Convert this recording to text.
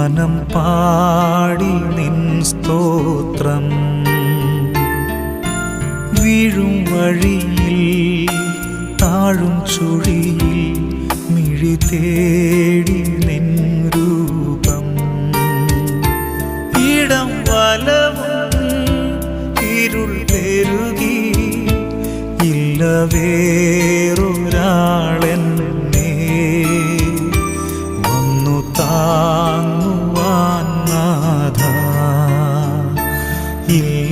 മനം പാടി നിൻ സ്തോത്രം. വീഴും വഴിയിൽ താഴും ചുഴിയിൽ മിഴി തേടി നിൻ രൂപം. ഇടം വലവും ഇരുൾ പെരുകി ഇല്ല വേറൊരാളെന്നെ വന്നു താങ്ങുവാൻ നാഥാ. ഇല്ല